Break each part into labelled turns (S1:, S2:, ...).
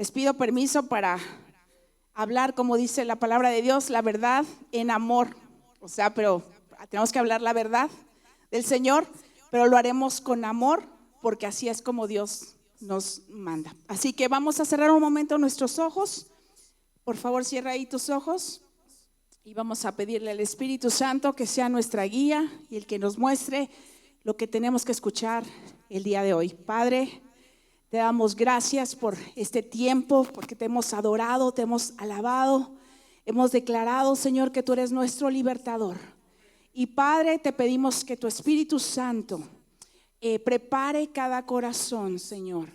S1: Les pido permiso para hablar, como dice la palabra de Dios, la verdad en amor. Pero tenemos que hablar la verdad del Señor, pero lo haremos con amor, porque así es como Dios nos manda. Así que vamos a cerrar un momento nuestros ojos. Por favor, cierra ahí tus ojos y vamos a pedirle al Espíritu Santo que sea nuestra guía y el que nos muestre lo que tenemos que escuchar el día de hoy. Padre, te damos gracias por este tiempo, porque te hemos adorado, te hemos alabado, hemos declarado, Señor, que tú eres nuestro libertador. Y Padre, te pedimos que tu Espíritu Santo prepare cada corazón, Señor.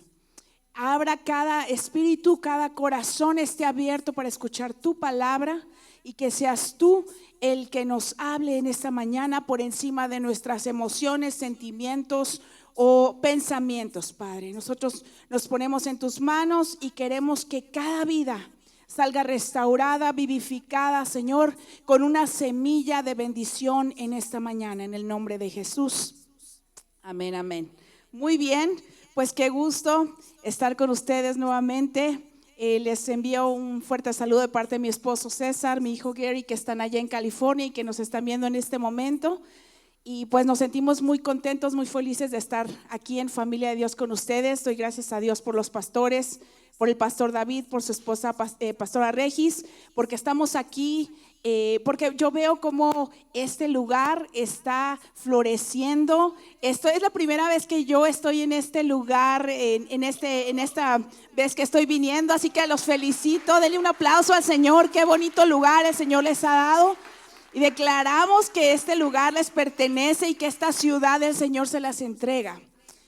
S1: Abra cada espíritu, cada corazón esté abierto para escuchar tu palabra y que seas tú el que nos hable en esta mañana por encima de nuestras emociones, sentimientos o pensamientos, Padre. Nosotros nos ponemos en tus manos y queremos que cada vida salga restaurada, vivificada, Señor, con una semilla de bendición en esta mañana, en el nombre de Jesús. Amén, amén. Muy bien, pues qué gusto estar con ustedes nuevamente. Les envío un fuerte saludo de parte de mi esposo César, mi hijo Gary, que están allá en California y que nos están viendo en este momento. Y pues nos sentimos muy contentos, muy felices de estar aquí en Familia de Dios con ustedes. Doy gracias a Dios por los pastores, por el pastor David, por su esposa pastora Regis, porque estamos aquí, porque yo veo como este lugar está floreciendo. Esto es la primera vez que yo estoy en este lugar, en esta vez que estoy viniendo, así que los felicito. Denle un aplauso al Señor. Qué bonito lugar el Señor les ha dado. Y declaramos que este lugar les pertenece y que esta ciudad del Señor se las entrega.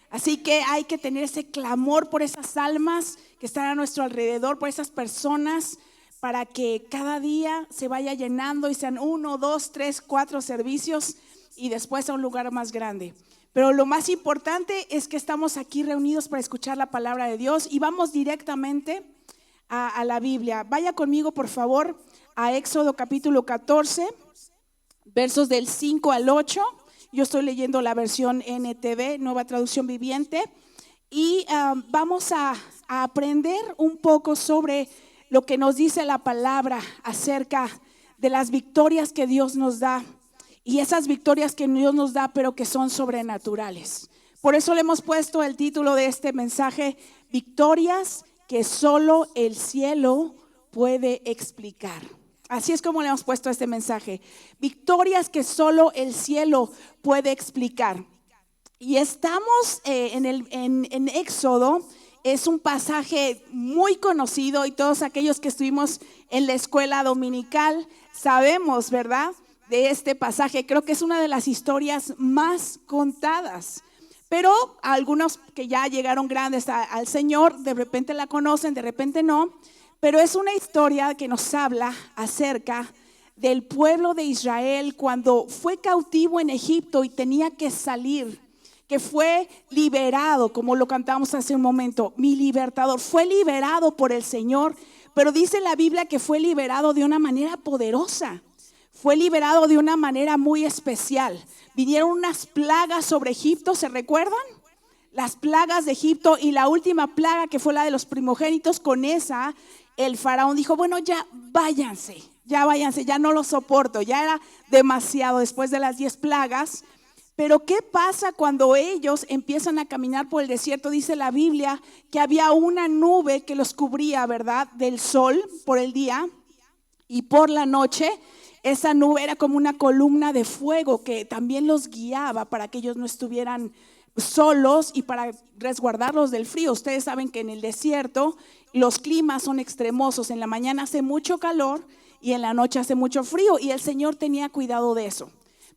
S1: Así que hay que tener ese clamor por esas almas que están a nuestro alrededor, por esas personas, para que cada día se vaya llenando y sean 1, 2, 3, 4 servicios y después a un lugar más grande. Pero lo más importante es que estamos aquí reunidos para escuchar la palabra de Dios y vamos directamente a la Biblia. Vaya conmigo, por favor, a Éxodo capítulo 14. Versos del 5 al 8, yo estoy leyendo la versión NTV, Nueva Traducción Viviente, y vamos a aprender un poco sobre lo que nos dice la palabra acerca de las victorias que Dios nos da, y esas victorias que Dios nos da, pero que son sobrenaturales. Por eso le hemos puesto el título de este mensaje, Victorias que solo el cielo puede explicar. Así es como le hemos puesto este mensaje, victorias que solo el cielo puede explicar. Y estamos en Éxodo, es un pasaje muy conocido y todos aquellos que estuvimos en la escuela dominical sabemos, ¿verdad?, de este pasaje. Creo que es una de las historias más contadas. Pero algunos que ya llegaron grandes al Señor, de repente la conocen, de repente no. Pero es una historia que nos habla acerca del pueblo de Israel cuando fue cautivo en Egipto y tenía que salir, que fue liberado, como lo cantamos hace un momento. Mi libertador fue liberado por el Señor, pero dice la Biblia que fue liberado de una manera poderosa, fue liberado de una manera muy especial. Vinieron unas plagas sobre Egipto, ¿se recuerdan? Las plagas de Egipto, y la última plaga, que fue la de los primogénitos, con esa el faraón dijo, bueno, ya váyanse, ya no lo soporto, ya era demasiado después de las 10 plagas. Pero ¿qué pasa cuando ellos empiezan a caminar por el desierto? Dice la Biblia que había una nube que los cubría, ¿verdad?, del sol por el día, y por la noche esa nube era como una columna de fuego que también los guiaba para que ellos no estuvieran solos y para resguardarlos del frío. Ustedes saben que en el desierto los climas son extremosos. En la mañana hace mucho calor y en la noche hace mucho frío, y el Señor tenía cuidado de eso.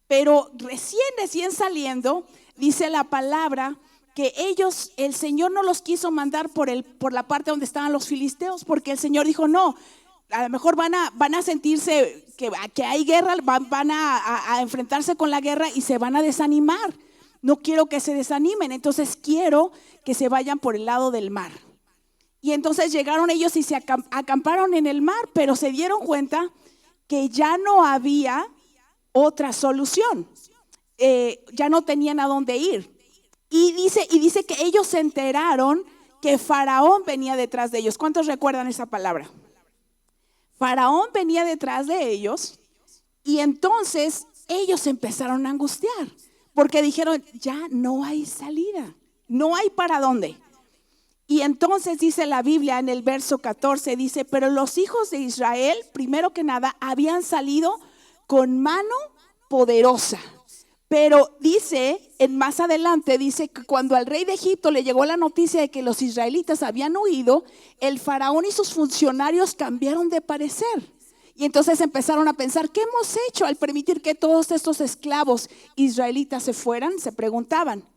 S1: Pero recién saliendo, dice la palabra que ellos, el Señor no los quiso mandar por la parte donde estaban los filisteos, porque el Señor dijo, no, a lo mejor van a sentirse que hay guerra, van a enfrentarse con la guerra y se van a desanimar. No quiero que se desanimen, entonces quiero que se vayan por el lado del mar. Y entonces llegaron ellos y se acamparon en el mar, pero se dieron cuenta que ya no había otra solución. Ya no tenían a dónde ir. Y dice que ellos se enteraron que Faraón venía detrás de ellos. ¿Cuántos recuerdan esa palabra? Faraón venía detrás de ellos y entonces ellos empezaron a angustiar porque dijeron, ya no hay salida, no hay para dónde. Y entonces dice la Biblia en el verso 14, dice, pero los hijos de Israel, primero que nada, habían salido con mano poderosa. Pero dice, en más adelante, dice que cuando al rey de Egipto le llegó la noticia de que los israelitas habían huido, el faraón y sus funcionarios cambiaron de parecer. Y entonces empezaron a pensar, ¿qué hemos hecho al permitir que todos estos esclavos israelitas se fueran? Se preguntaban.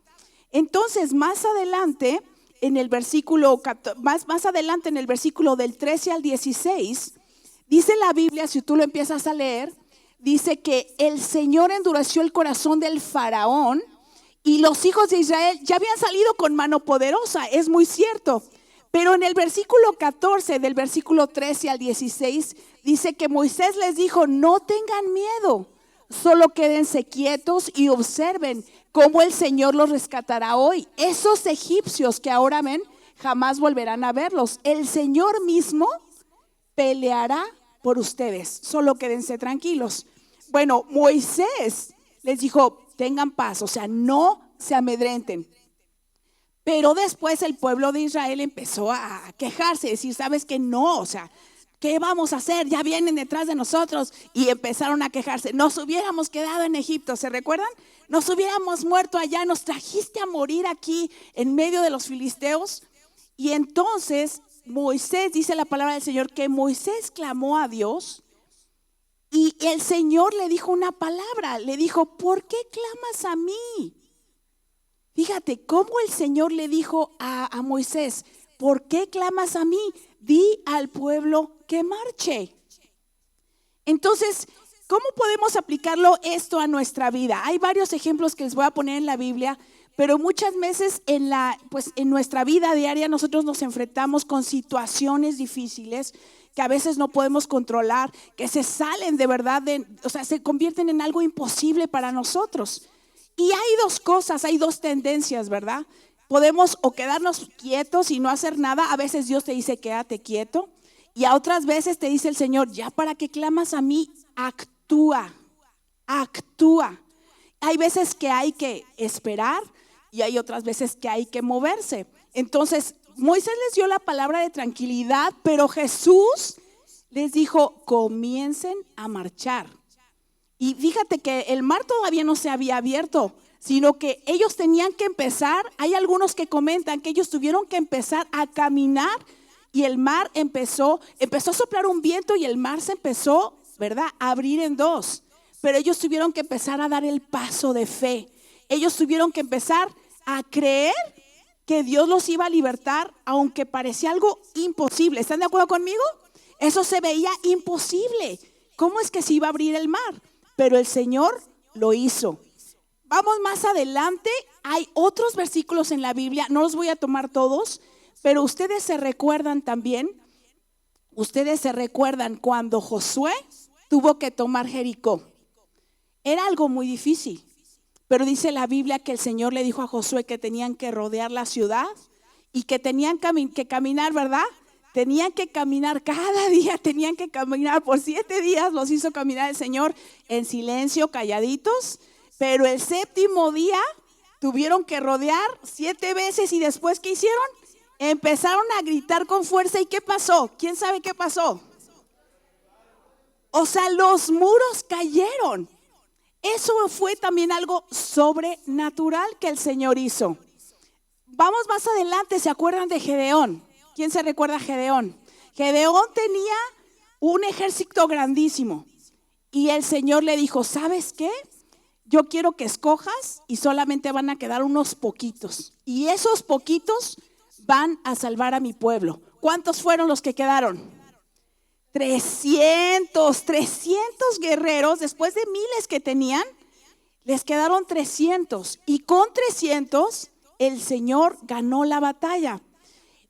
S1: Entonces, más adelante, en el versículo, más adelante en el versículo del 13 al 16, dice la Biblia, si tú lo empiezas a leer, dice que el Señor endureció el corazón del faraón y los hijos de Israel ya habían salido con mano poderosa, es muy cierto. Pero en el versículo 14, del versículo 13 al 16, dice que Moisés les dijo, no tengan miedo, solo quédense quietos y observen cómo el Señor los rescatará hoy. Esos egipcios que ahora ven, jamás volverán a verlos. El Señor mismo peleará por ustedes, solo quédense tranquilos. Bueno, Moisés les dijo, tengan paz, o sea, no se amedrenten. Pero después el pueblo de Israel empezó a quejarse, decir, ¿sabes qué? No, o sea, ¿qué vamos a hacer? Ya vienen detrás de nosotros. Y empezaron a quejarse, nos hubiéramos quedado en Egipto, ¿se recuerdan? Nos hubiéramos muerto allá, nos trajiste a morir aquí en medio de los filisteos. Y entonces Moisés, dice la palabra del Señor, que Moisés clamó a Dios y el Señor le dijo una palabra, le dijo, ¿por qué clamas a mí? Fíjate cómo el Señor le dijo a Moisés, ¿por qué clamas a mí? Di al pueblo que marche. Entonces, ¿cómo podemos aplicarlo esto a nuestra vida? Hay varios ejemplos que les voy a poner en la Biblia, pero muchas veces en nuestra vida diaria nosotros nos enfrentamos con situaciones difíciles que a veces no podemos controlar, que se salen de verdad, o sea, se convierten en algo imposible para nosotros. Y hay dos cosas, hay dos tendencias, ¿verdad? Podemos o quedarnos quietos y no hacer nada. A veces Dios te dice, quédate quieto. Y a otras veces te dice el Señor, ya para que clamas a mí, actúa, actúa. Hay veces que hay que esperar y hay otras veces que hay que moverse. Entonces, Moisés les dio la palabra de tranquilidad, pero Jesús les dijo, comiencen a marchar. Y fíjate que el mar todavía no se había abierto, sino que ellos tenían que empezar. Hay algunos que comentan que ellos tuvieron que empezar a caminar y el mar empezó a soplar un viento y el mar se empezó, ¿verdad?, a abrir en dos. Pero ellos tuvieron que empezar a dar el paso de fe. Ellos tuvieron que empezar a creer que Dios los iba a libertar, aunque parecía algo imposible. ¿Están de acuerdo conmigo? Eso se veía imposible. ¿Cómo es que se iba a abrir el mar? Pero el Señor lo hizo. Vamos más adelante, hay otros versículos en la Biblia, no los voy a tomar todos, pero ustedes se recuerdan también, cuando Josué tuvo que tomar Jericó. Era algo muy difícil, pero dice la Biblia que el Señor le dijo a Josué que tenían que rodear la ciudad y que tenían que caminar, ¿verdad? Tenían que caminar cada día, tenían que caminar por 7 días, los hizo caminar el Señor en silencio, calladitos, pero el 7º día tuvieron que rodear 7 veces y después, ¿qué hicieron? Empezaron a gritar con fuerza. ¿Y qué pasó? ¿Quién sabe qué pasó? O sea, los muros cayeron. Eso fue también algo sobrenatural que el Señor hizo. Vamos más adelante, ¿se acuerdan de Gedeón? ¿Quién se recuerda a Gedeón? Gedeón tenía un ejército grandísimo y el Señor le dijo, ¿sabes qué? Yo quiero que escojas y solamente van a quedar unos poquitos. Y esos poquitos van a salvar a mi pueblo. ¿Cuántos fueron los que quedaron? 300 guerreros, después de miles que tenían, les quedaron 300. Y con 300 el Señor ganó la batalla.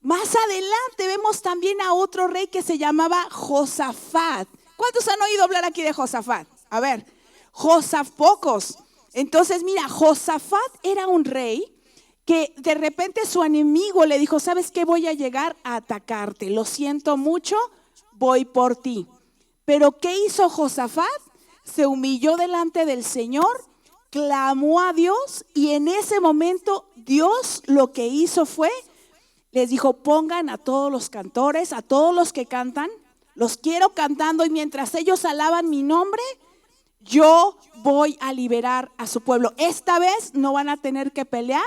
S1: Más adelante vemos también a otro rey que se llamaba Josafat. ¿Cuántos han oído hablar aquí de Josafat? A ver, pocos. Entonces mira, Josafat era un rey que de repente su enemigo le dijo, ¿sabes qué? Voy a llegar a atacarte, lo siento mucho, voy por ti. Pero ¿qué hizo Josafat? Se humilló delante del Señor, clamó a Dios y en ese momento Dios lo que hizo fue, les dijo, pongan a todos los cantores, a todos los que cantan, los quiero cantando y mientras ellos alaban mi nombre, yo voy a liberar a su pueblo. Esta vez no van a tener que pelear,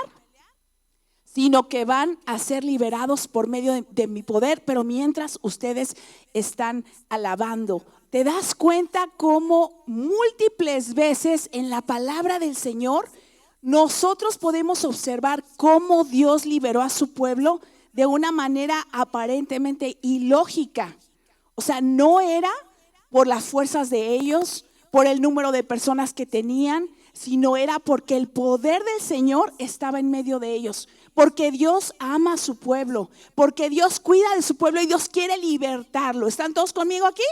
S1: sino que van a ser liberados por medio de mi poder, pero mientras ustedes están alabando. ¿Te das cuenta cómo múltiples veces en la palabra del Señor nosotros podemos observar cómo Dios liberó a su pueblo de una manera aparentemente ilógica? O sea, no era por las fuerzas de ellos, por el número de personas que tenían, sino era porque el poder del Señor estaba en medio de ellos. Porque Dios ama a su pueblo, porque Dios cuida de su pueblo y Dios quiere libertarlo. ¿Están todos conmigo aquí?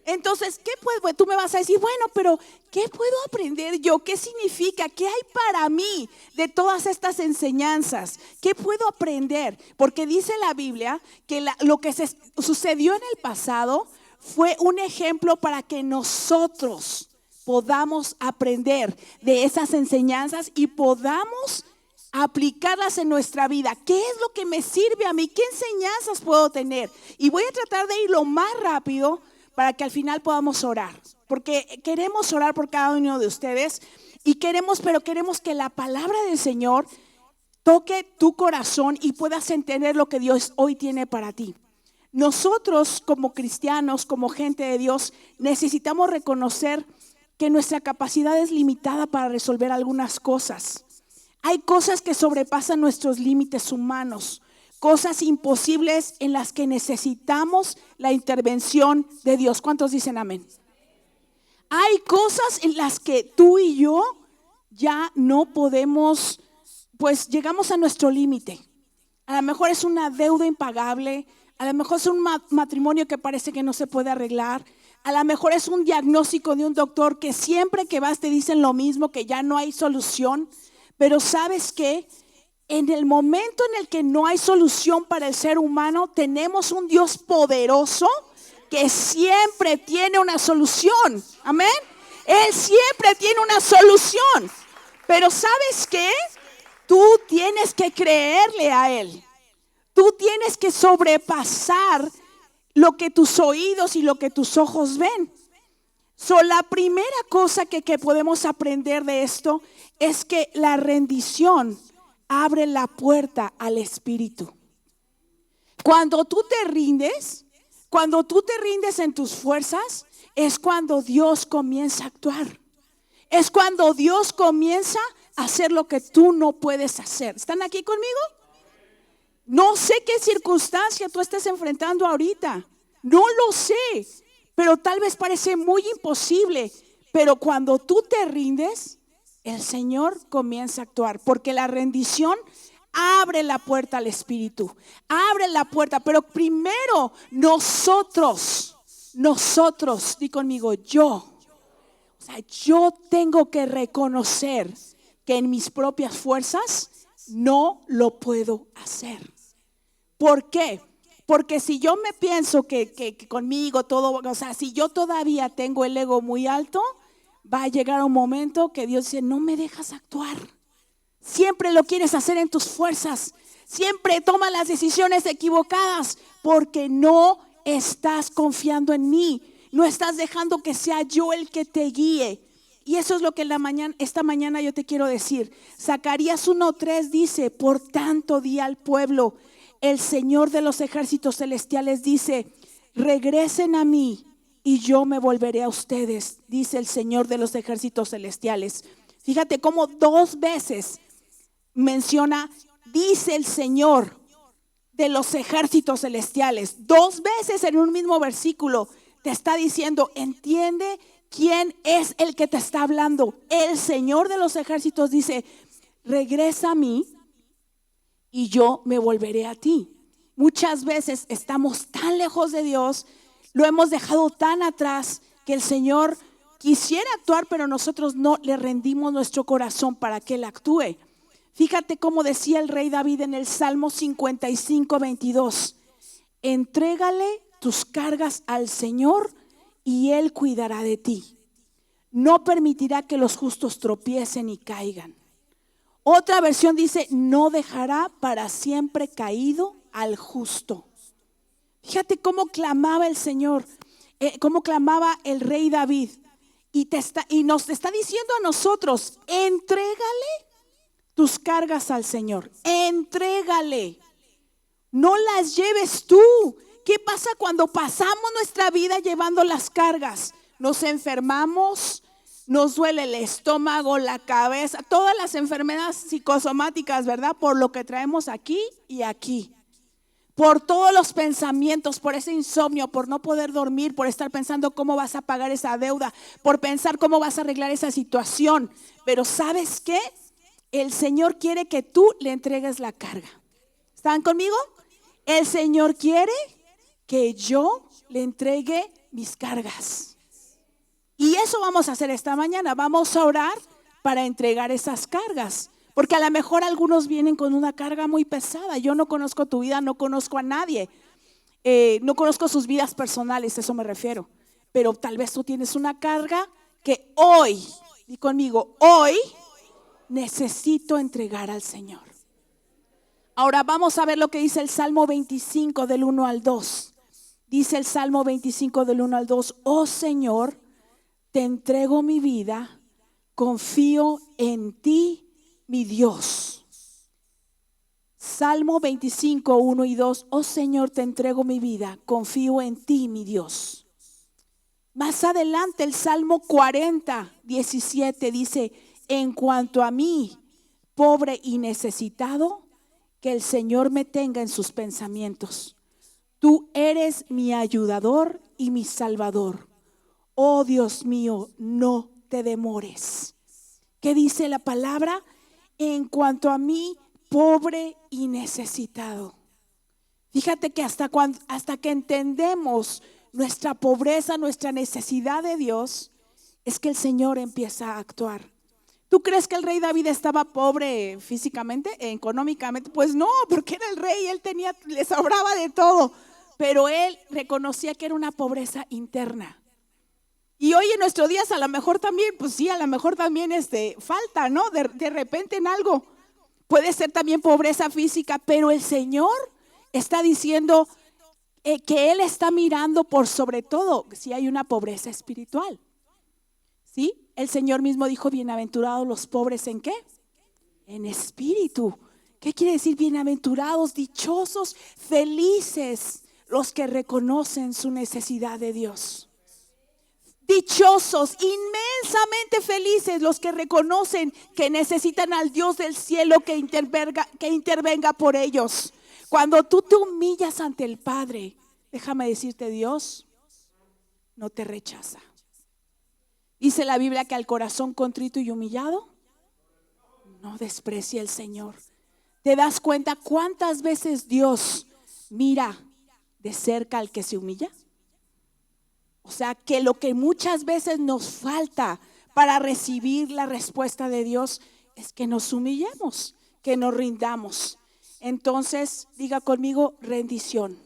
S1: Entonces, ¿qué puedo? Tú me vas a decir, bueno, pero ¿qué puedo aprender yo? ¿Qué significa? ¿Qué hay para mí de todas estas enseñanzas? ¿Qué puedo aprender? Porque dice la Biblia que lo que sucedió en el pasado fue un ejemplo para que nosotros podamos aprender de esas enseñanzas y podamos aplicarlas en nuestra vida. ¿Qué es lo que me sirve a mí? ¿Qué enseñanzas puedo tener? Y voy a tratar de ir lo más rápido para que al final podamos orar, porque queremos orar por cada uno de ustedes y queremos que la palabra del Señor toque tu corazón y puedas entender lo que Dios hoy tiene para ti. Nosotros como cristianos, como gente de Dios, necesitamos reconocer que nuestra capacidad es limitada para resolver algunas cosas. Hay cosas que sobrepasan nuestros límites humanos, cosas imposibles en las que necesitamos la intervención de Dios. ¿Cuántos dicen amén? Hay cosas en las que tú y yo ya no podemos, pues llegamos a nuestro límite. A lo mejor es una deuda impagable, a lo mejor es un matrimonio que parece que no se puede arreglar, a lo mejor es un diagnóstico de un doctor que siempre que vas te dicen lo mismo, que ya no hay solución. Pero ¿sabes qué? En el momento en el que no hay solución para el ser humano, tenemos un Dios poderoso que siempre tiene una solución. Amén. Él siempre tiene una solución. Pero ¿sabes qué? Tú tienes que creerle a Él. Tú tienes que sobrepasar lo que tus oídos y lo que tus ojos ven. La primera cosa que podemos aprender de esto es que la rendición abre la puerta al Espíritu. Cuando tú te rindes en tus fuerzas, es cuando Dios comienza a actuar. Es cuando Dios comienza a hacer lo que tú no puedes hacer. ¿Están aquí conmigo? No sé qué circunstancia tú estés enfrentando ahorita. No lo sé, pero tal vez parece muy imposible. Pero cuando tú te rindes, el Señor comienza a actuar, porque la rendición abre la puerta al Espíritu, abre la puerta. Pero primero nosotros, di conmigo, yo tengo que reconocer que en mis propias fuerzas no lo puedo hacer. ¿Por qué? Porque si yo me pienso que conmigo todo, o sea, si yo todavía tengo el ego muy alto, va a llegar un momento que Dios dice, no me dejas actuar. Siempre lo quieres hacer en tus fuerzas. Siempre tomas las decisiones equivocadas porque no estás confiando en mí. No estás dejando que sea yo el que te guíe. Y eso es lo que esta mañana yo te quiero decir. Zacarías 1:3 dice, por tanto di al pueblo, el Señor de los ejércitos celestiales dice, regresen a mí y yo me volveré a ustedes, dice el Señor de los ejércitos celestiales. Fíjate cómo 2 veces menciona, dice el Señor de los ejércitos celestiales. 2 veces en un mismo versículo te está diciendo, entiende quién es el que te está hablando. El Señor de los ejércitos dice, regresa a mí y yo me volveré a ti. Muchas veces estamos tan lejos de Dios, lo hemos dejado tan atrás que el Señor quisiera actuar, pero nosotros no le rendimos nuestro corazón para que Él actúe. Fíjate cómo decía el rey David en el Salmo 55:22. Entrégale tus cargas al Señor y Él cuidará de ti. No permitirá que los justos tropiecen y caigan. Otra versión dice, no dejará para siempre caído al justo. Fíjate cómo clamaba el Señor, cómo clamaba el rey David. Y nos está diciendo a nosotros, entrégale tus cargas al Señor. Entrégale. No las lleves tú. ¿Qué pasa cuando pasamos nuestra vida llevando las cargas? Nos enfermamos, nos duele el estómago, la cabeza, todas las enfermedades psicosomáticas, ¿verdad? Por lo que traemos aquí y aquí. Por todos los pensamientos, por ese insomnio, por no poder dormir, por estar pensando cómo vas a pagar esa deuda, por pensar cómo vas a arreglar esa situación. Pero ¿sabes qué? El Señor quiere que tú le entregues la carga. ¿Están conmigo? El Señor quiere que yo le entregue mis cargas. Y eso vamos a hacer esta mañana. Vamos a orar para entregar esas cargas. Porque a lo mejor algunos vienen con una carga muy pesada. Yo no conozco tu vida, no conozco a nadie. No conozco sus vidas personales, a eso me refiero. Pero tal vez tú tienes una carga que hoy, di conmigo, hoy necesito entregar al Señor. Ahora vamos a ver lo que dice el Salmo 25 del 1 al 2. Dice el Salmo 25 del 1 al 2. Oh Señor, te entrego mi vida, confío en ti, mi Dios. Salmo 25, 1 y 2. Oh Señor, te entrego mi vida, confío en ti, mi Dios. Más adelante el Salmo 40, 17 dice, en cuanto a mí, pobre y necesitado, que el Señor me tenga en sus pensamientos. Tú eres mi ayudador y mi salvador. Oh Dios mío, no te demores. ¿Qué dice la palabra? En cuanto a mí, pobre y necesitado. Fíjate que hasta que entendemos nuestra pobreza, nuestra necesidad de Dios, es que el Señor empieza a actuar. ¿Tú crees que el rey David estaba pobre físicamente, económicamente? Pues no, porque era el rey, le sobraba de todo. Pero él reconocía que era una pobreza interna. Y hoy en nuestros días a lo mejor también, pues sí, a lo mejor también falta, ¿no? De repente en algo. Puede ser también pobreza física, pero el Señor está diciendo que Él está mirando por sobre todo si hay una pobreza espiritual. ¿Sí? El Señor mismo dijo, bienaventurados los pobres, ¿en qué? En espíritu. ¿Qué quiere decir bienaventurados, dichosos, felices los que reconocen su necesidad de Dios? Dichosos, inmensamente felices los que reconocen que necesitan al Dios del cielo que intervenga por ellos. Cuando tú te humillas ante el Padre, déjame decirte, Dios no te rechaza. Dice la Biblia que al corazón contrito y humillado no desprecia el Señor. ¿Te das cuenta cuántas veces Dios mira de cerca al que se humilla? O sea, que lo que muchas veces nos falta para recibir la respuesta de Dios es que nos humillemos, que nos rindamos. Entonces, diga conmigo, rendición.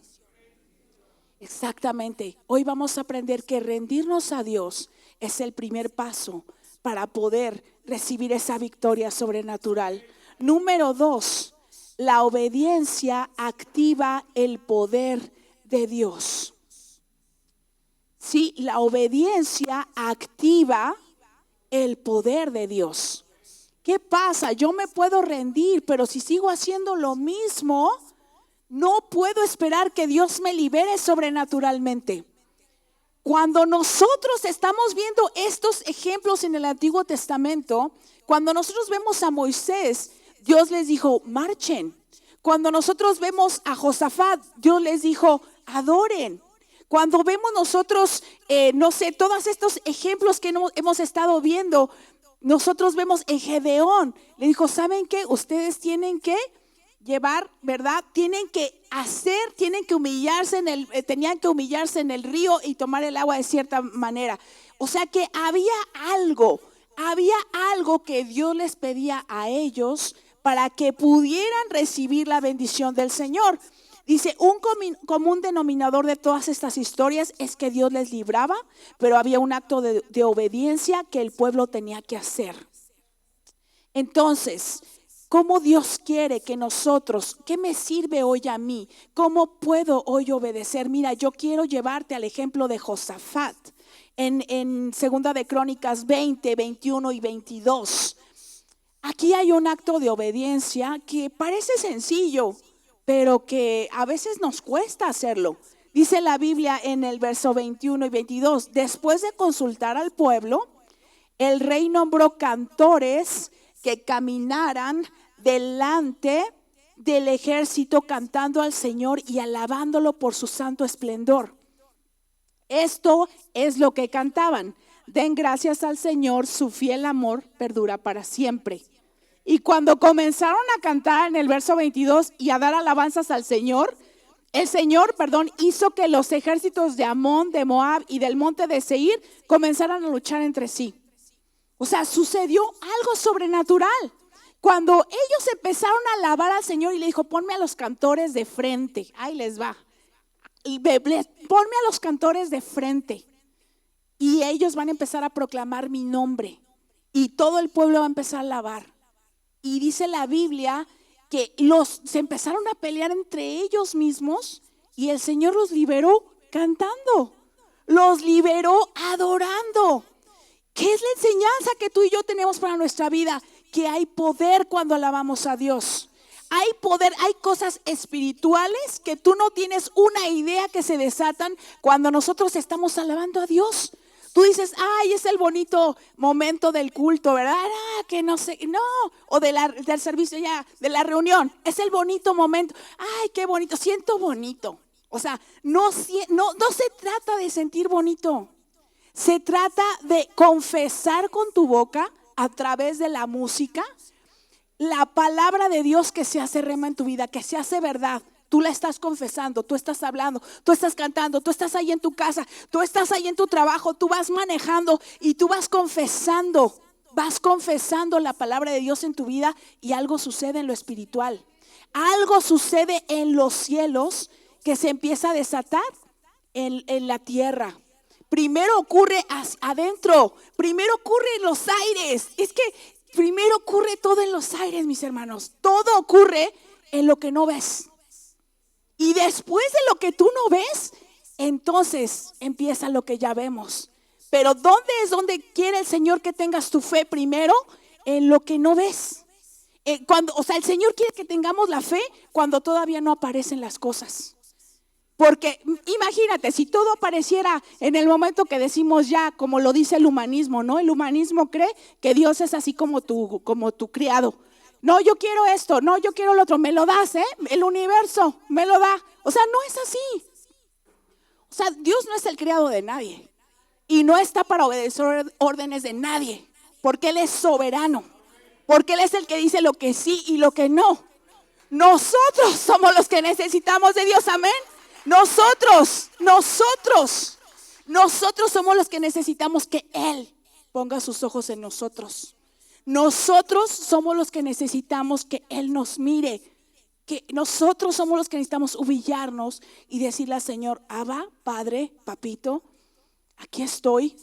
S1: Exactamente. Hoy vamos a aprender que rendirnos a Dios es el primer paso para poder recibir esa victoria sobrenatural. Número 2, la obediencia activa el poder de Dios. Sí, la obediencia activa el poder de Dios. ¿Qué pasa? Yo me puedo rendir, pero si sigo haciendo lo mismo, no puedo esperar que Dios me libere sobrenaturalmente. Cuando nosotros estamos viendo estos ejemplos en el Antiguo Testamento, cuando nosotros vemos a Moisés, Dios les dijo, marchen. Cuando nosotros vemos a Josafat, Dios les dijo, adoren. Cuando vemos nosotros, todos estos ejemplos que hemos estado viendo, nosotros vemos en Gedeón, le dijo, ¿saben qué? Ustedes tienen que llevar, ¿verdad? Tienen que tenían que humillarse en el río y tomar el agua de cierta manera. O sea que había algo que Dios les pedía a ellos para que pudieran recibir la bendición del Señor. Dice, un común denominador de todas estas historias es que Dios les libraba, pero había un acto de obediencia que el pueblo tenía que hacer. Entonces, ¿cómo Dios quiere que nosotros, qué me sirve hoy a mí? ¿Cómo puedo hoy obedecer? Mira, yo quiero llevarte al ejemplo de Josafat en Segunda de Crónicas 20, 21 y 22. Aquí hay un acto de obediencia que parece sencillo, pero que a veces nos cuesta hacerlo. Dice la Biblia en el verso 21 y 22, después de consultar al pueblo, el rey nombró cantores que caminaran delante del ejército cantando al Señor y alabándolo por su santo esplendor. Esto es lo que cantaban: den gracias al Señor, su fiel amor perdura para siempre. Y cuando comenzaron a cantar en el verso 22 y a dar alabanzas al Señor, el Señor, hizo que los ejércitos de Amón, de Moab y del monte de Seir comenzaran a luchar entre sí. O sea, sucedió algo sobrenatural. Cuando ellos empezaron a alabar al Señor y le dijo, ponme a los cantores de frente, ahí les va, ponme a los cantores de frente y ellos van a empezar a proclamar mi nombre y todo el pueblo va a empezar a alabar. Y dice la Biblia que se empezaron a pelear entre ellos mismos y el Señor los liberó cantando, los liberó adorando. ¿Qué es la enseñanza que tú y yo tenemos para nuestra vida? Que hay poder cuando alabamos a Dios. Hay poder, hay cosas espirituales que tú no tienes una idea que se desatan cuando nosotros estamos alabando a Dios. Tú dices, ay, es el bonito momento del culto, ¿verdad? Que no sé, no, o del servicio ya, de la reunión. Es el bonito momento. Ay, qué bonito, siento bonito. O sea, no se trata de sentir bonito. Se trata de confesar con tu boca a través de la música la palabra de Dios que se hace rema en tu vida, que se hace verdad. Tú la estás confesando, tú estás hablando, tú estás cantando, tú estás ahí en tu casa, tú estás ahí en tu trabajo, tú vas manejando y tú vas confesando la palabra de Dios en tu vida y algo sucede en lo espiritual. Algo sucede en los cielos que se empieza a desatar en la tierra. Primero ocurre adentro, primero ocurre en los aires. Es que primero ocurre todo en los aires, mis hermanos. Todo ocurre en lo que no ves. Y después de lo que tú no ves, entonces empieza lo que ya vemos. Pero ¿dónde es donde quiere el Señor que tengas tu fe primero? En lo que no ves. El Señor quiere que tengamos la fe cuando todavía no aparecen las cosas. Porque imagínate, si todo apareciera en el momento que decimos ya, como lo dice el humanismo, ¿no? El humanismo cree que Dios es así como tu criado. No, yo quiero esto, no, yo quiero lo otro, me lo das, el universo me lo da. O sea, no es así. O sea, Dios no es el criado de nadie y no está para obedecer órdenes de nadie, porque Él es soberano, porque Él es el que dice lo que sí y lo que no. Nosotros somos los que necesitamos de Dios, amén. Nosotros somos los que necesitamos que Él ponga sus ojos en nosotros. Nosotros somos los que necesitamos que Él nos mire, que nosotros somos los que necesitamos humillarnos y decirle al Señor, Abba, Padre, Papito, aquí estoy,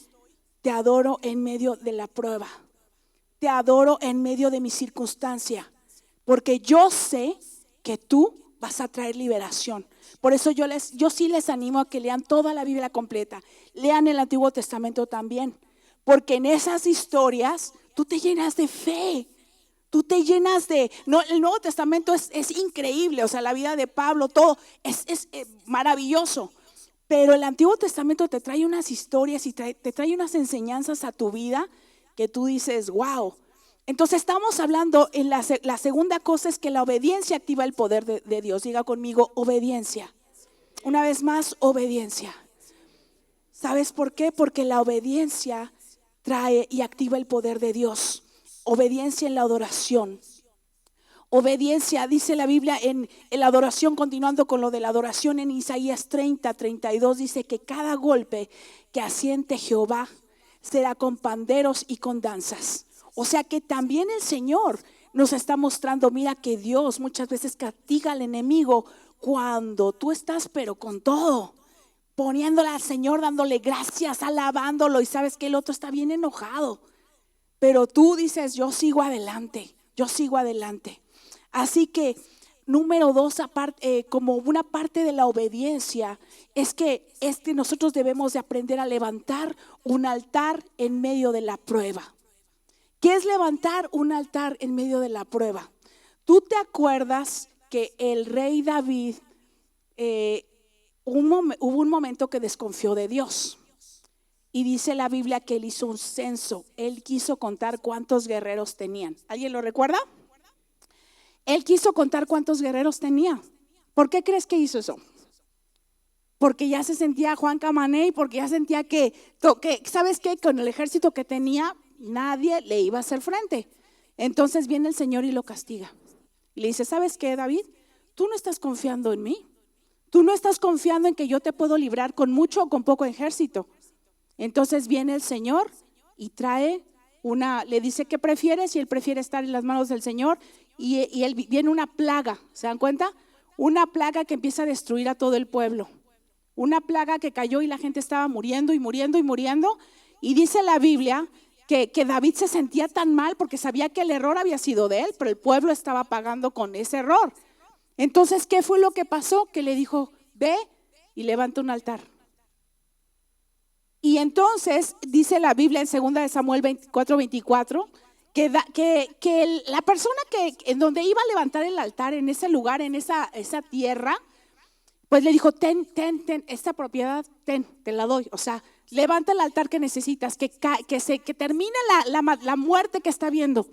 S1: te adoro en medio de la prueba, te adoro en medio de mi circunstancia, porque yo sé que tú vas a traer liberación. Por eso yo sí les animo a que lean toda la Biblia completa, lean el Antiguo Testamento también, porque en esas historias tú te llenas de fe, tú te llenas el Nuevo Testamento es increíble, o sea, la vida de Pablo, todo es maravilloso, pero el Antiguo Testamento te trae unas historias y te trae unas enseñanzas a tu vida que tú dices, wow. Entonces estamos hablando, la segunda cosa es que la obediencia activa el poder de Dios. Diga conmigo, obediencia. Una vez más, obediencia. ¿Sabes por qué? Porque la obediencia trae y activa el poder de Dios. Obediencia en la adoración. Obediencia, dice la Biblia en la adoración, continuando con lo de la adoración en Isaías 30, 32, dice que cada golpe que asiente Jehová será con panderos y con danzas. O sea que también el Señor nos está mostrando, mira que Dios muchas veces castiga al enemigo cuando tú estás pero con todo, poniéndole al Señor, dándole gracias, alabándolo, y sabes que el otro está bien enojado, pero tú dices, yo sigo adelante, yo sigo adelante. Así que número 2, como una parte de la obediencia, es que nosotros debemos de aprender a levantar un altar en medio de la prueba. ¿Qué es levantar un altar en medio de la prueba? ¿Tú te acuerdas que el rey David hubo un momento que desconfió de Dios? Y dice la Biblia que él hizo un censo. Él quiso contar cuántos guerreros tenían. ¿Alguien lo recuerda? Él quiso contar cuántos guerreros tenía. ¿Por qué crees que hizo eso? Porque ya se sentía Juan Camaney, porque ya sentía que ¿sabes qué? Con el ejército que tenía, nadie le iba a hacer frente. Entonces viene el Señor y lo castiga. Y le dice, ¿sabes qué, David? Tú no estás confiando en mí. Tú no estás confiando en que yo te puedo librar con mucho o con poco ejército. Entonces viene el Señor y le dice, ¿qué prefieres? Y él prefiere estar en las manos del Señor. Y él viene una plaga, ¿se dan cuenta? Una plaga que empieza a destruir a todo el pueblo. Una plaga que cayó y la gente estaba muriendo y muriendo y muriendo. Y dice la Biblia que David se sentía tan mal porque sabía que el error había sido de él, pero el pueblo estaba pagando con ese error. Entonces, ¿qué fue lo que pasó? Que le dijo, ve y levanta un altar. Y entonces dice la Biblia en 2 de Samuel 24:24 que la persona en donde iba a levantar el altar, en ese lugar, en esa tierra, pues le dijo, ten, esta propiedad, te la doy. O sea, levanta el altar que necesitas, que termine la muerte que está viendo.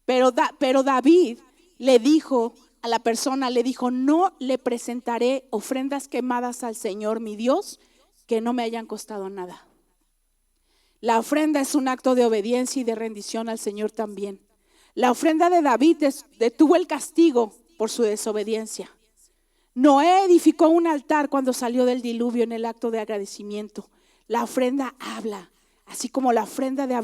S1: Pero David le dijo a la persona, no le presentaré ofrendas quemadas al Señor mi Dios que no me hayan costado nada. La ofrenda es un acto de obediencia y de rendición al Señor también. La ofrenda de David detuvo el castigo por su desobediencia. Noé edificó un altar cuando salió del diluvio en el acto de agradecimiento. La ofrenda habla, así como la ofrenda de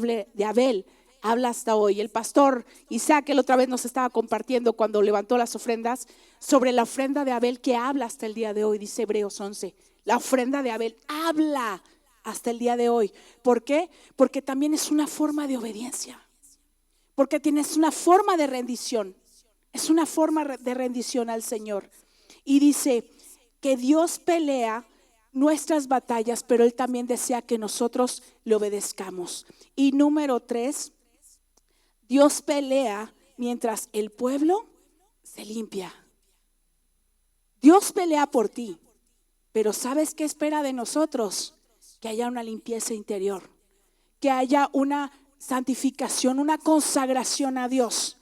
S1: Abel habla hasta hoy. El pastor Isaac la otra vez nos estaba compartiendo cuando levantó las ofrendas sobre la ofrenda de Abel que habla hasta el día de hoy, dice Hebreos 11. La ofrenda de Abel habla hasta el día de hoy. ¿Por qué? Porque también es una forma de obediencia. Porque tienes una forma de rendición. Es una forma de rendición al Señor. Y dice que Dios pelea nuestras batallas, pero Él también desea que nosotros le obedezcamos. Y número 3, Dios pelea mientras el pueblo se limpia. Dios pelea por ti, pero ¿sabes qué espera de nosotros? Que haya una limpieza interior, que haya una santificación, una consagración a Dios.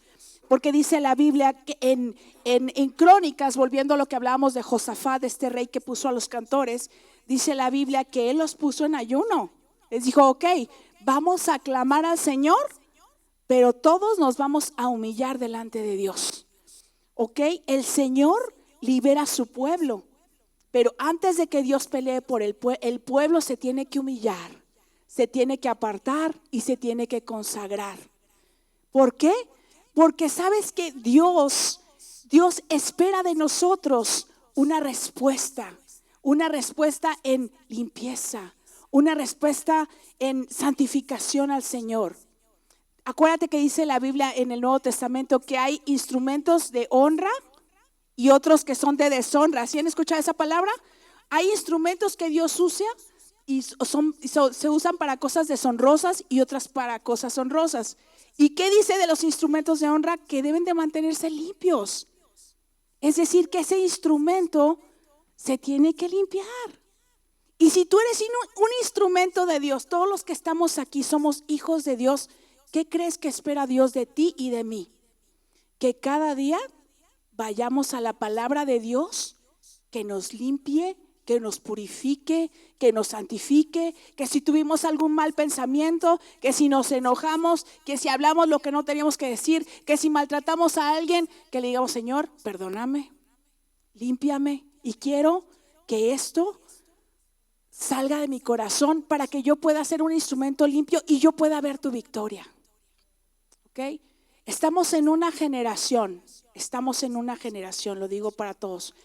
S1: Porque dice la Biblia que en Crónicas, volviendo a lo que hablábamos de Josafat, este rey que puso a los cantores, dice la Biblia que él los puso en ayuno. Les dijo, ok, vamos a clamar al Señor, pero todos nos vamos a humillar delante de Dios. Ok, el Señor libera a su pueblo. Pero antes de que Dios pelee por el pueblo se tiene que humillar, se tiene que apartar y se tiene que consagrar. ¿Por qué? Porque sabes que Dios espera de nosotros una respuesta en limpieza, una respuesta en santificación al Señor. Acuérdate que dice la Biblia en el Nuevo Testamento que hay instrumentos de honra y otros que son de deshonra. ¿Sí han escuchado esa palabra? Hay instrumentos que Dios usa y se usan para cosas deshonrosas y otras para cosas honrosas. ¿Y qué dice de los instrumentos de honra? Que deben de mantenerse limpios. Es decir, que ese instrumento se tiene que limpiar. Y si tú eres un instrumento de Dios, todos los que estamos aquí somos hijos de Dios, ¿qué crees que espera Dios de ti y de mí? Que cada día vayamos a la palabra de Dios, que nos limpie, que nos purifique, que nos santifique, que si tuvimos algún mal pensamiento, que si nos enojamos, que si hablamos lo que no teníamos que decir, que si maltratamos a alguien, que le digamos, Señor, perdóname, límpiame, y quiero que esto salga de mi corazón para que yo pueda ser un instrumento limpio y yo pueda ver tu victoria. ¿Ok? Estamos en una generación, lo digo para todos,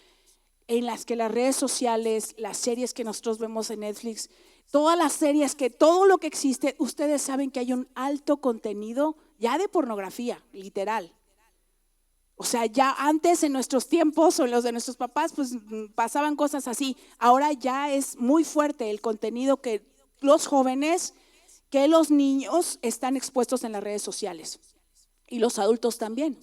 S1: en las que las redes sociales, las series que nosotros vemos en Netflix, todas las series, todo lo que existe, ustedes saben que hay un alto contenido ya de pornografía, literal. O sea, ya antes en nuestros tiempos o en los de nuestros papás, pues pasaban cosas así. Ahora ya es muy fuerte el contenido que los jóvenes, que los niños están expuestos en las redes sociales. Y los adultos también.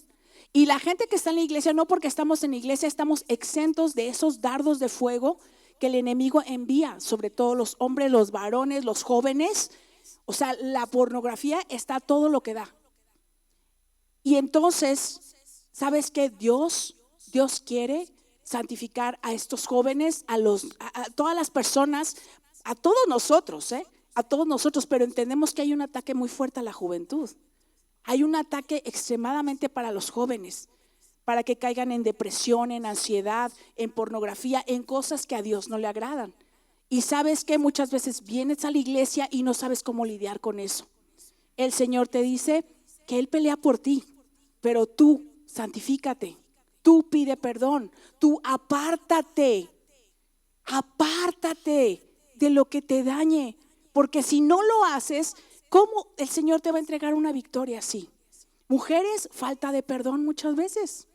S1: Y la gente que está en la iglesia, no porque estamos en la iglesia, estamos exentos de esos dardos de fuego que el enemigo envía, sobre todo los hombres, los varones, los jóvenes. O sea, la pornografía está todo lo que da. Y entonces, ¿sabes qué? Dios quiere santificar a estos jóvenes, a todas las personas, a todos nosotros, a todos nosotros, pero entendemos que hay un ataque muy fuerte a la juventud. Hay un ataque extremadamente para los jóvenes, para que caigan en depresión, en ansiedad, en pornografía, en cosas que a Dios no le agradan. Y sabes que muchas veces vienes a la iglesia y no sabes cómo lidiar con eso. El Señor te dice que Él pelea por ti, pero tú santifícate, tú pide perdón, tú apártate de lo que te dañe, porque si no lo haces, ¿cómo el Señor te va a entregar una victoria así? Mujeres, falta de perdón muchas veces,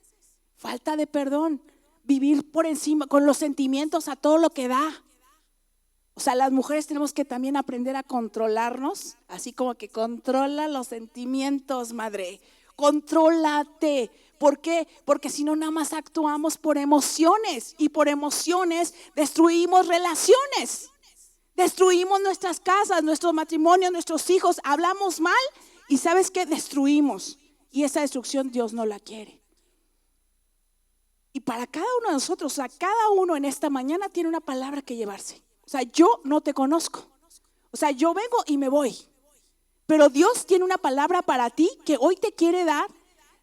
S1: falta de perdón, vivir por encima con los sentimientos a todo lo que da. O sea, las mujeres tenemos que también aprender a controlarnos, así como que controla los sentimientos, madre, contrólate. ¿Por qué? Porque si no, nada más actuamos por emociones y por emociones destruimos relaciones. Destruimos nuestras casas, nuestros matrimonios, nuestros hijos, hablamos mal y ¿sabes qué? Destruimos. Y esa destrucción Dios no la quiere. Y para cada uno de nosotros, o sea, cada uno en esta mañana tiene una palabra que llevarse. O sea, yo no te conozco. O sea, yo vengo y me voy. Pero Dios tiene una palabra para ti que hoy te quiere dar.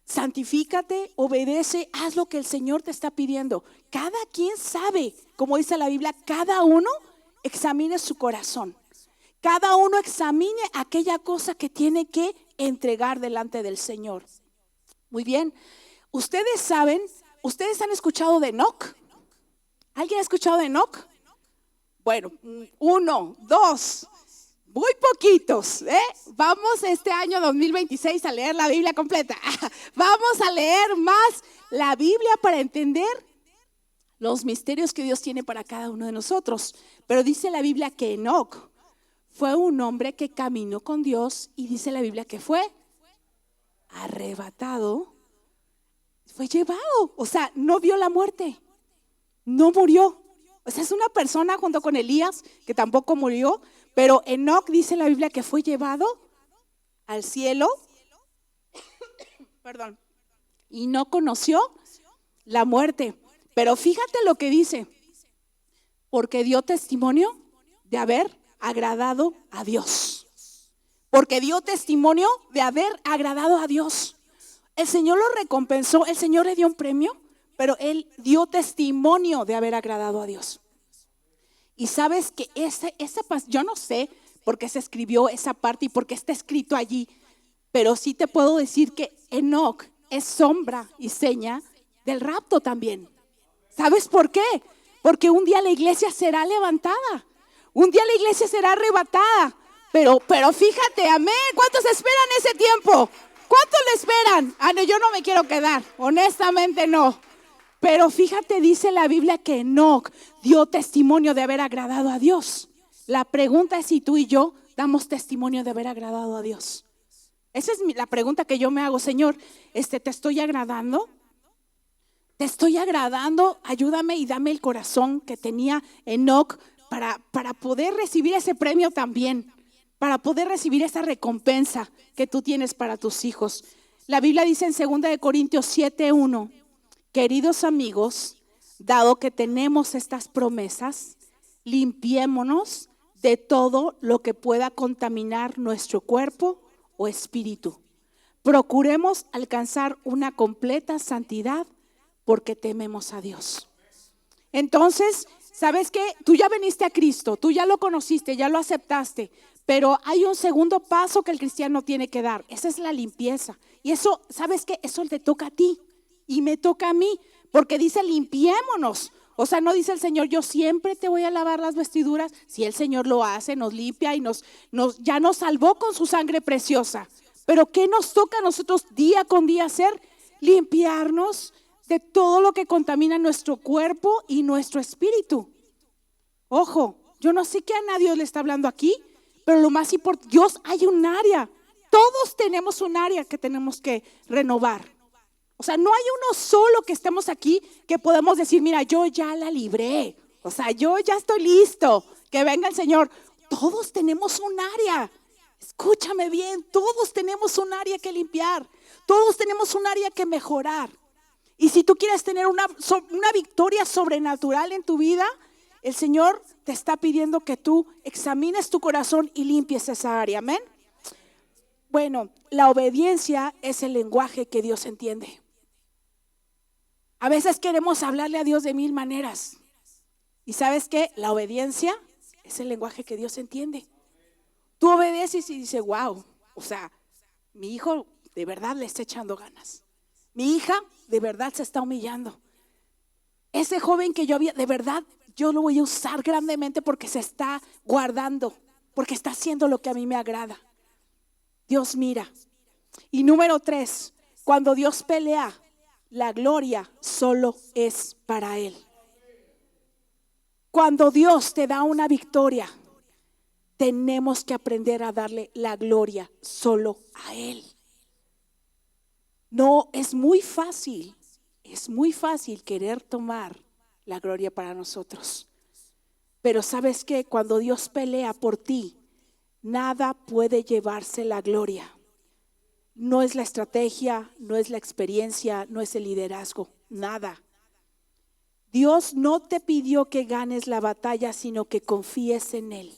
S1: Santifícate, obedece, haz lo que el Señor te está pidiendo. Cada quien sabe, como dice la Biblia, cada uno examine su corazón. Cada uno examine aquella cosa que tiene que entregar delante del Señor. Muy bien. Ustedes saben, ustedes han escuchado de Enoc. ¿Alguien ha escuchado de Enoc? Bueno, 1, 2, muy poquitos. Vamos este año 2026 a leer la Biblia completa. Vamos a leer más la Biblia para entender los misterios que Dios tiene para cada uno de nosotros. Pero dice la Biblia que Enoc fue un hombre que caminó con Dios y dice la Biblia que fue arrebatado, fue llevado. O sea, no vio la muerte, no murió. O sea, es una persona junto con Elías que tampoco murió, pero Enoc dice la Biblia que fue llevado al cielo, perdón, y no conoció la muerte. Pero fíjate lo que dice, porque dio testimonio de haber agradado a Dios. Porque dio testimonio de haber agradado a Dios. El Señor lo recompensó, el Señor le dio un premio, pero él dio testimonio de haber agradado a Dios. Y sabes que yo no sé por qué se escribió esa parte y por qué está escrito allí, pero sí te puedo decir que Enoc es sombra y seña del rapto también. ¿Sabes por qué? Porque un día la iglesia será levantada, un día la iglesia será arrebatada, pero fíjate, amén, ¿cuántos esperan ese tiempo? ¿Cuántos le esperan? No, yo no me quiero quedar, honestamente no. Pero fíjate, dice la Biblia que Enoc dio testimonio de haber agradado a Dios. La pregunta es si tú y yo damos testimonio de haber agradado a Dios. Esa es la pregunta que yo me hago, Señor, ¿te estoy agradando? ¿Te estoy agradando? Ayúdame y dame el corazón que tenía Enoc para poder recibir ese premio también, para poder recibir esa recompensa que tú tienes para tus hijos. La Biblia dice en 2 Corintios 7:1, queridos amigos, dado que tenemos estas promesas, limpiémonos de todo lo que pueda contaminar nuestro cuerpo o espíritu. Procuremos alcanzar una completa santidad porque tememos a Dios. Entonces, ¿sabes qué? Tú ya viniste a Cristo, tú ya lo conociste, ya lo aceptaste, Pero hay un segundo paso que el cristiano tiene que dar. Esa es la limpieza. Y eso, ¿sabes qué? Eso te toca a ti y me toca a mí. Porque dice limpiémonos. O sea, no dice el Señor, yo siempre te voy a lavar las vestiduras. Si el Señor lo hace, nos limpia y ya nos salvó con su sangre preciosa. Pero ¿qué nos toca a nosotros día con día hacer? Limpiarnos de todo lo que contamina nuestro cuerpo y nuestro espíritu. Ojo, yo no sé qué a Dios le está hablando aquí, pero lo más importante, Dios, hay un área. Todos tenemos un área que tenemos que renovar. O sea, no hay uno solo que estemos aquí que podemos decir, mira, yo ya la libré. O sea, yo ya estoy listo. Que venga el Señor. Todos tenemos un área. Escúchame bien, todos tenemos un área que limpiar. Todos tenemos un área que mejorar. Y si tú quieres tener una victoria sobrenatural en tu vida, el Señor te está pidiendo que tú examines tu corazón y limpies esa área. Amén. Bueno, la obediencia es el lenguaje que Dios entiende. A veces queremos hablarle a Dios de mil maneras. ¿Y sabes qué? La obediencia es el lenguaje que Dios entiende. Tú obedeces y dices, wow, o sea, mi hijo de verdad le está echando ganas. Mi hija de verdad se está humillando. Ese joven que yo había, de verdad, yo lo voy a usar grandemente porque se está guardando, porque está haciendo lo que a mí me agrada. Dios mira. Y número 3, cuando Dios pelea, la gloria solo es para Él. Cuando Dios te da una victoria, tenemos que aprender a darle la gloria solo a Él. No, es muy fácil querer tomar la gloria para nosotros. Pero ¿sabes qué? Cuando Dios pelea por ti, nada puede llevarse la gloria. No es la estrategia, no es la experiencia, no es el liderazgo, nada. Dios no te pidió que ganes la batalla, sino que confíes en Él.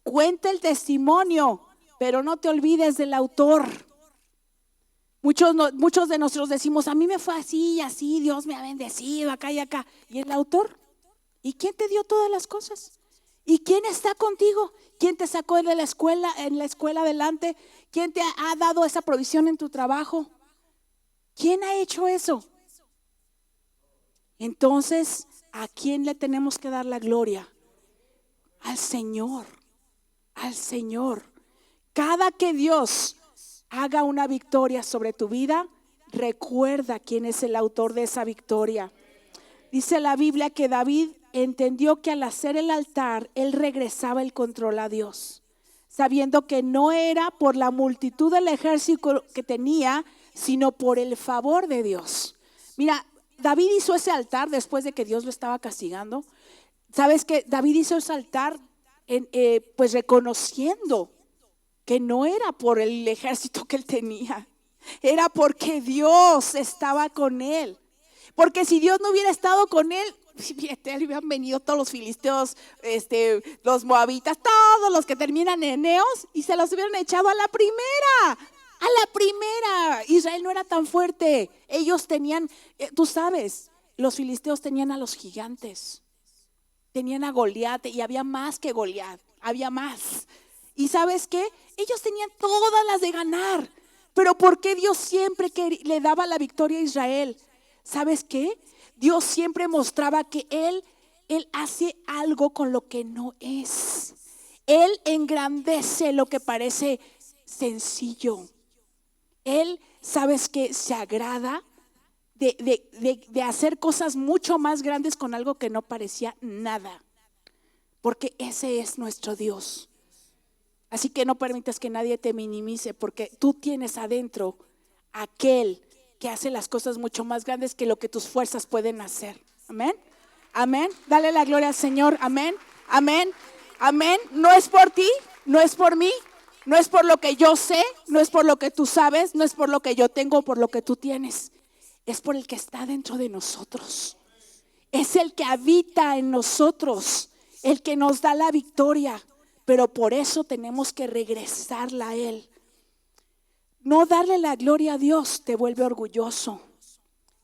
S1: Cuenta el testimonio, pero no te olvides del autor. Muchos de nosotros decimos, a mí me fue así y así, Dios me ha bendecido acá y acá. ¿Y el autor? ¿Y quién te dio todas las cosas? ¿Y quién está contigo? ¿Quién te sacó de la escuela, en la escuela adelante? ¿Quién te ha dado esa provisión en tu trabajo? ¿Quién ha hecho eso? Entonces, ¿a quién le tenemos que dar la gloria? Al Señor, al Señor. Cada que Dios haga una victoria sobre tu vida, recuerda quién es el autor de esa victoria. Dice la Biblia que David entendió que al hacer el altar, él regresaba el control a Dios, sabiendo que no era por la multitud del ejército que tenía, sino por el favor de Dios. Mira, David hizo ese altar después de que Dios lo estaba castigando. ¿Sabes qué? David hizo ese altar pues reconociendo que no era por el ejército que él tenía, era porque Dios estaba con él. Porque si Dios no hubiera estado con él, fíjate, hubieran venido todos los filisteos, los moabitas, todos los que terminan en eneos, y se los hubieran echado a la primera. A la primera. Israel no era tan fuerte. Ellos tenían, tú sabes, los filisteos tenían a los gigantes, tenían a Goliat, y había más que Goliat, había más. ¿Y sabes qué? Ellos tenían todas las de ganar. Pero ¿por qué Dios siempre le daba la victoria a Israel? ¿Sabes qué? Dios siempre mostraba que Él hace algo con lo que no es. Él engrandece lo que parece sencillo. Él, ¿sabes qué? Se agrada de hacer cosas mucho más grandes con algo que no parecía nada. Porque ese es nuestro Dios. Así que no permitas que nadie te minimice, porque tú tienes adentro aquel que hace las cosas mucho más grandes que lo que tus fuerzas pueden hacer. Amén. Amén. Dale la gloria al Señor. Amén. Amén. Amén. No es por ti, no es por mí, no es por lo que yo sé, no es por lo que tú sabes, no es por lo que yo tengo, por lo que tú tienes. Es por el que está dentro de nosotros. Es el que habita en nosotros, el que nos da la victoria. Pero por eso tenemos que regresarla a Él. No darle la gloria a Dios te vuelve orgulloso.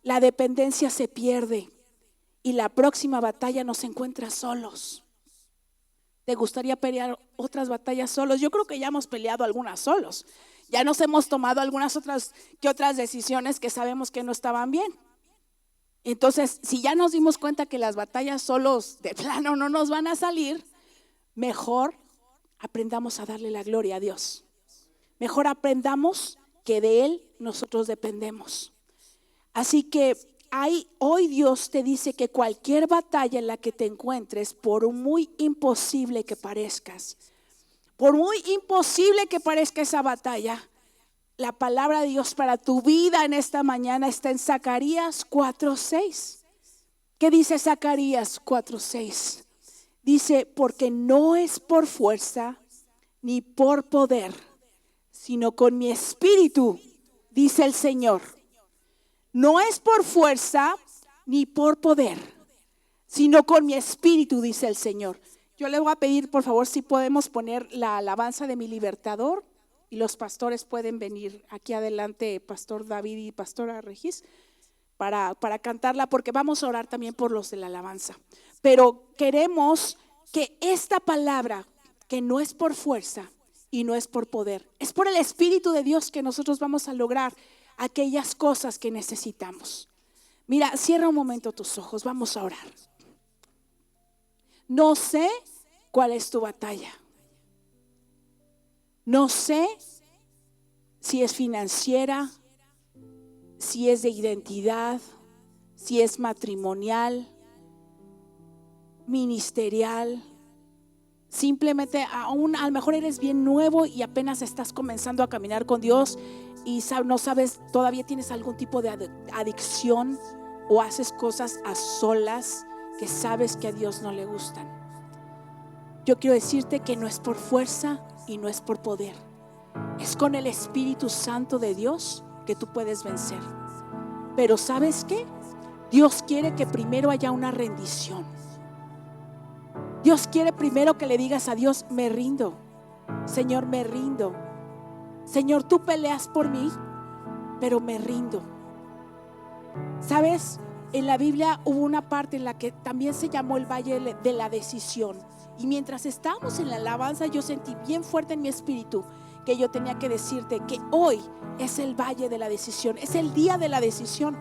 S1: La dependencia se pierde y la próxima batalla nos encuentra solos. ¿Te gustaría pelear otras batallas solos? Yo creo que ya hemos peleado algunas solos. Ya nos hemos tomado algunas otras decisiones que sabemos que no estaban bien. Entonces, si ya nos dimos cuenta que las batallas solos de plano no nos van a salir, mejor aprendamos a darle la gloria a Dios. Mejor aprendamos que de Él nosotros dependemos. Así que hoy Dios te dice que cualquier batalla en la que te encuentres, por muy imposible que parezcas, por muy imposible que parezca esa batalla, la palabra de Dios para tu vida en esta mañana está en Zacarías 4:6. ¿Qué dice Zacarías 4:6? Dice, porque no es por fuerza ni por poder, sino con mi espíritu, dice el Señor. No es por fuerza ni por poder, sino con mi espíritu, dice el Señor. Yo le voy a pedir, por favor, si podemos poner la alabanza de mi libertador, y los pastores pueden venir aquí adelante, Pastor David y Pastora Regis, para cantarla, porque vamos a orar también por los de la alabanza. Pero queremos que esta palabra, que no es por fuerza y no es por poder, es por el Espíritu de Dios que nosotros vamos a lograr aquellas cosas que necesitamos. Mira, cierra un momento tus ojos, vamos a orar. No sé cuál es tu batalla. No sé si es financiera, si es de identidad, si es matrimonial, ministerial. Simplemente a lo mejor eres bien nuevo y apenas estás comenzando a caminar con Dios y no sabes, todavía tienes algún tipo de adicción o haces cosas a solas que sabes que a Dios no le gustan. Yo quiero decirte que no es por fuerza y no es por poder. Es con el Espíritu Santo de Dios que tú puedes vencer. Pero ¿sabes qué? Dios quiere que primero haya una rendición. Dios quiere primero que le digas a Dios, me rindo. Señor, me rindo. Señor, tú peleas por mí, pero me rindo. ¿Sabes? En la Biblia hubo una parte en la que también se llamó el Valle de la Decisión. Y mientras estábamos en la alabanza, yo sentí bien fuerte en mi espíritu que yo tenía que decirte que hoy es el Valle de la Decisión, es el día de la decisión.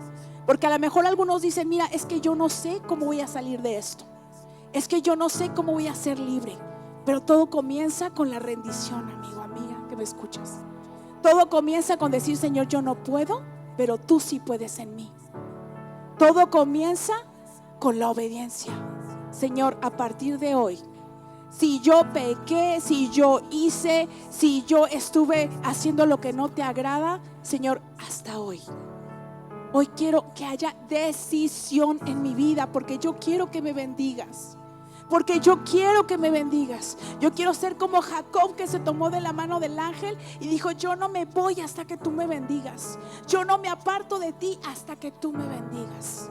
S1: Porque a lo mejor algunos dicen, mira, es que yo no sé cómo voy a salir de esto. Es que yo no sé cómo voy a ser libre. Pero todo comienza con la rendición, amigo, amiga, que me escuchas. Todo comienza con decir, Señor, yo no puedo, pero tú sí puedes en mí. Todo comienza con la obediencia. Señor, a partir de hoy, si yo pequé, si yo hice, si yo estuve haciendo lo que no te agrada, Señor, hasta hoy. Hoy quiero que haya decisión en mi vida, porque yo quiero que me bendigas. Porque yo quiero que me bendigas. Yo quiero ser como Jacob, que se tomó de la mano del ángel y dijo, yo no me voy hasta que tú me bendigas. Yo no me aparto de ti hasta que tú me bendigas.